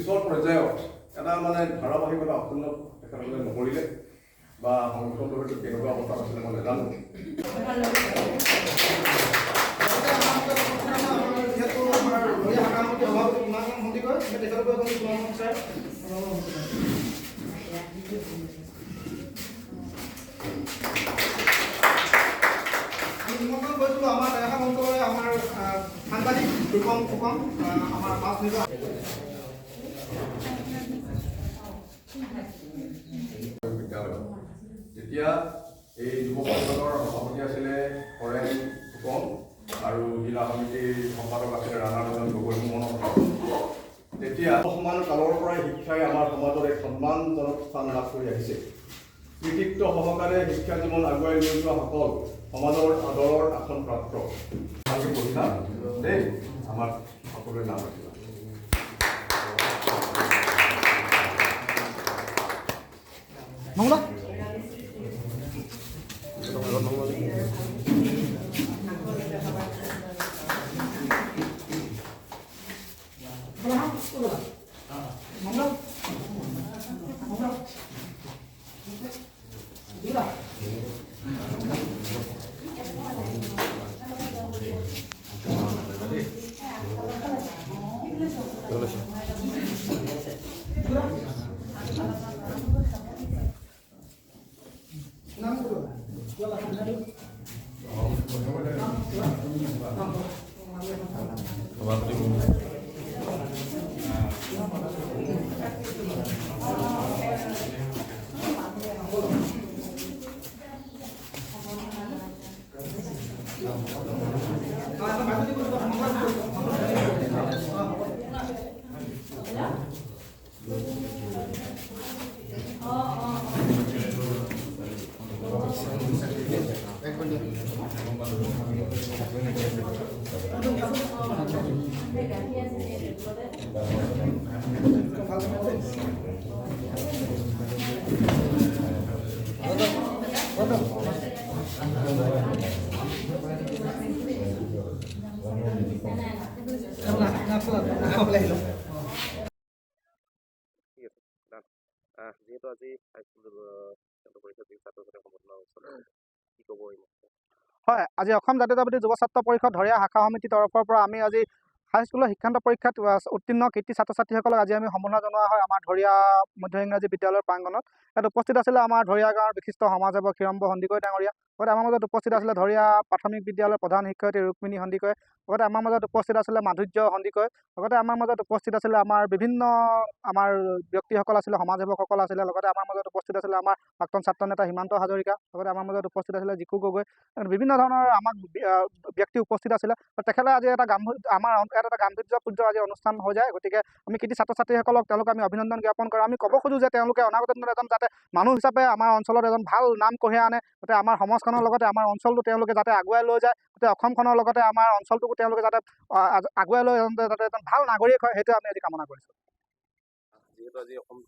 পিছৰ পৰ্যায়ত এটা মানে ধাৰাবাহিকতা অক্ষুণ্ণ তেখেতসকলে নকৰিলে বা সংগঠনটো হয়তো কেনেকুৱা অৱস্থাত আছিলে মই নাজানো। আমাৰ দেখা অঞ্চলৰে আমাৰ সাংবাদিক দুখন ফুকন আমাৰ মাছ নিৰ্বাহ বিদ্যালয় যেতিয়া এই যুৱ পৰিষদৰ সভাপতি আছিলে হৰেণ ফুকন আৰু জিলা সমিতিৰ সম্পাদক আছিলে ৰাণাৰঞ্জন গগৈ মনত তেতিয়া সমান কালৰ পৰাই শিক্ষাই আমাৰ সমাজত এক সন্মানজনক স্থান লাভ কৰি আহিছে। কৃতিত্ব সহকাৰে শিক্ষা জীৱন আগুৱাই লৈ যোৱাসকল সমাজৰ আদৰৰ আসন প্ৰাপ্ত। ভালকৈ পঢ়িবা দেই, আমাক সকলোৱে নাম ৰাখিবা। যিহেতু আজি হাইস্কুল পৰীক্ষা ছাত্ৰ ছাত্ৰী সম্পন্ন কি ক'ব? হয়, আজি অসম জাতীয়তাবাদী যুৱ ছাত্ৰ পৰিষদ ধৰিয়া শাখা সমিতিৰ তৰফৰ পৰা আমি আজি হাইস্কুলৰ শিক্ষান্ত পৰীক্ষাত উত্তীৰ্ণ কৃতি ছাত্ৰ ছাত্ৰীসকলক আজি আমি সম্বৰ্ধনা জনোৱা হয় আমাৰ ধৰিয়া মধ্য ইংৰাজী বিদ্যালয়ৰ প্ৰাংগণত। ইয়াত উপস্থিত আছিলে আমাৰ ধৰিয়া গাঁৱৰ বিশিষ্ট সমাজসেৱক হিৰম্ব সন্দিকৈ ডাঙৰীয়া, লগতে আমাৰ মাজত উপস্থিত আছিলে ধৰিয়া প্ৰাথমিক বিদ্যালয়ৰ প্ৰধান শিক্ষয়িত্ৰী ৰুক্মিণী সন্দিকৈ, লগতে আমাৰ মাজত উপস্থিত আছিলে মাধুৰ্য সন্দিকৈ, লগতে আমাৰ মাজত উপস্থিত আছিলে আমাৰ বিভিন্ন আমাৰ ব্যক্তিসকল আছিলে, সমাজসেৱকসকল আছিলে, লগতে আমাৰ মাজত উপস্থিত আছিলে আমাৰ প্ৰাক্তন ছাত্ৰ নেতা হিমান্ত হাজৰিকা, লগতে আমাৰ মাজত উপস্থিত আছিলে জিকু গগৈ, বিভিন্ন ধৰণৰ আমাক ব্যক্তি উপস্থিত আছিলে। তেখেতে আজি আমাৰ এটা গাম্ভীৰ্যপূৰ্ণ আজি অনুষ্ঠান হৈ যায়। গতিকে আমি কৃতি ছাত্ৰ ছাত্ৰীসকলক তেওঁলোকক আমি অভিনন্দন জ্ঞাপন কৰোঁ। আমি ক'ব খোজোঁ যে তেওঁলোকে অনাগত দিনত এজন যাতে মানুহ হিচাপে আমাৰ অঞ্চলত এজন ভাল নাম কঢ়িয়াই আনে, যাতে আমাৰ সমাজখনৰ লগতে আমাৰ অঞ্চলটো তেওঁলোকে যাতে আগুৱাই লৈ যায়, যাতে অসমখনৰ লগতে আমাৰ অঞ্চলটোকো তেওঁলোকে যাতে আগুৱাই লৈ যাতে এজন ভাল নাগৰিক হয়, সেইটোৱে আমি আজি কামনা কৰিছোঁ। যিহেতু আজি অসম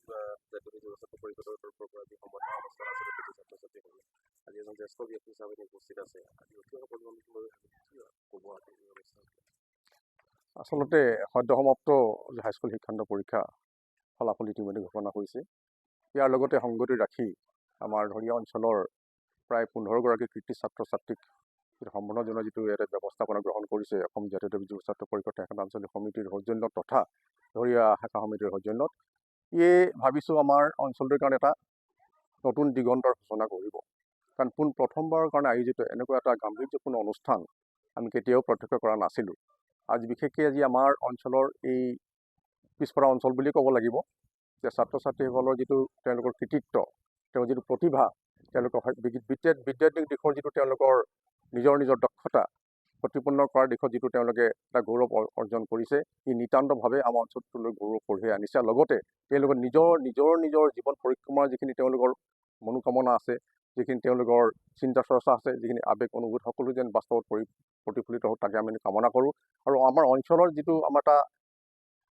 জাতীয় যুৱ ছাত্ৰ পৰিষদৰ তৰফৰ পৰা আজি সম্বৰ্ধনা অনুষ্ঠান আছিলে কৃতি ছাত্ৰ ছাত্ৰীসকলে, আজি এজন জ্যেষ্ঠ ব্যক্তি হিচাপে উপস্থিত আছে, আজি উঠি অহা প্ৰজন্মলৈ কি ক'ব? আচলতে সদ্য সমাপ্ত হাইস্কুল শিক্ষান্ত পৰীক্ষা ফলাফল ইতিমধ্যে ঘোষণা হৈছে। ইয়াৰ লগতে সংগতি ৰাখি আমাৰ ধৰিয়া অঞ্চলৰ প্ৰায় 15গৰাকী কৃতি ছাত্ৰ ছাত্ৰীক সম্বৰ্ধনা জনোৱা যিটো এটা ব্যৱস্থাপনা গ্ৰহণ কৰিছে অসম জাতীয়তাবাদী যুৱ ছাত্ৰ পৰিষদ এখন আঞ্চলিক সমিতিৰ সৌজন্যত তথা ধৰিয়া শাখা সমিতিৰ সৌজন্যত, ইয়ে ভাবিছোঁ আমাৰ অঞ্চলটোৰ কাৰণে এটা নতুন দিগন্তৰ সূচনা কৰিব। কাৰণ প্ৰথমবাৰৰ কাৰণে আয়োজিত এনেকুৱা এটা গাম্ভীৰ্যপূৰ্ণ অনুষ্ঠান আমি কেতিয়াও প্ৰত্যক্ষ কৰা নাছিলোঁ। আজি বিশেষকৈ আজি আমাৰ অঞ্চলৰ এই পিছপৰা অঞ্চল বুলি ক'ব লাগিব যে ছাত্ৰ ছাত্ৰীসকলৰ যিটো তেওঁলোকৰ কৃতিত্ব, তেওঁৰ যিটো প্ৰতিভা, তেওঁলোকৰ বিদ্যাৰ্থিক দিশৰ যিটো তেওঁলোকৰ নিজৰ দক্ষতা প্ৰতিপন্ন কৰাৰ দিশত যিটো তেওঁলোকে এটা গৌৰৱ অৰ্জন কৰিছে, ই নিতান্তভাৱে আমাৰ অঞ্চলটোলৈ গৌৰৱ কঢ়িয়াই আনিছে। লগতে তেওঁলোকৰ নিজৰ জীৱন পৰিক্ৰমাৰ যিখিনি তেওঁলোকৰ মনোকামনা আছে, যিখিনি তেওঁলোকৰ চিন্তা চৰ্চা আছে, যিখিনি আৱেগ অনুভূত, সকলো যেন বাস্তৱত প্ৰতিফলিত হওক তাকে আমি কামনা কৰোঁ। আৰু আমাৰ অঞ্চলৰ যিটো আমাৰ এটা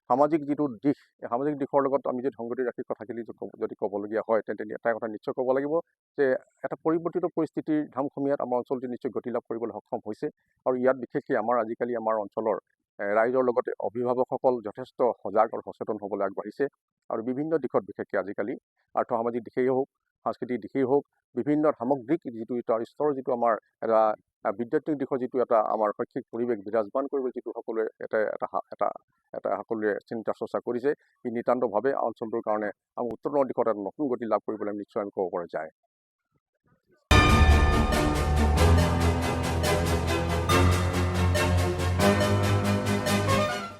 সামাজিক যিটো দিশ, এই সামাজিক দিশৰ লগত আমি যদি সংগতি ৰাখি কথাখিনি যদি ক'বলগীয়া হয়, তেন্তে এটাই কথা নিশ্চয় ক'ব লাগিব যে এটা পৰিৱৰ্তিত পৰিস্থিতিৰ ধামখুমীয়াত আমাৰ অঞ্চলটো নিশ্চয় গতি লাভ কৰিবলৈ সক্ষম হৈছে। আৰু ইয়াত বিশেষকৈ আজিকালি আমাৰ অঞ্চলৰ ৰাইজৰ লগতে অভিভাৱকসকল যথেষ্ট সজাগ আৰু সচেতন হ'বলৈ আগবাঢ়িছে আৰু বিভিন্ন দিশত বিশেষকৈ আজিকালি আৰ্থসামাজিক দিশেই হওক, সাংস্কৃতিক দিশেই হওক, বিভিন্ন সামগ্ৰিক যিটো এটা স্তৰৰ যিটো আমাৰ এটা বিদ্যাৰ্থিক দিশৰ যিটো এটা আমাৰ শৈক্ষিক পৰিৱেশ বিৰাজমান কৰিবলৈ যিটো সকলোৱে এটা সকলোৱে চিন্তা চৰ্চা কৰিছে, ই নিতান্তভাৱে অঞ্চলটোৰ কাৰণে আমাৰ উত্তৰণৰ দিশত এটা নতুন গতি লাভ কৰিবলৈ নিশ্চয় আমি ক'ব পৰা যায়।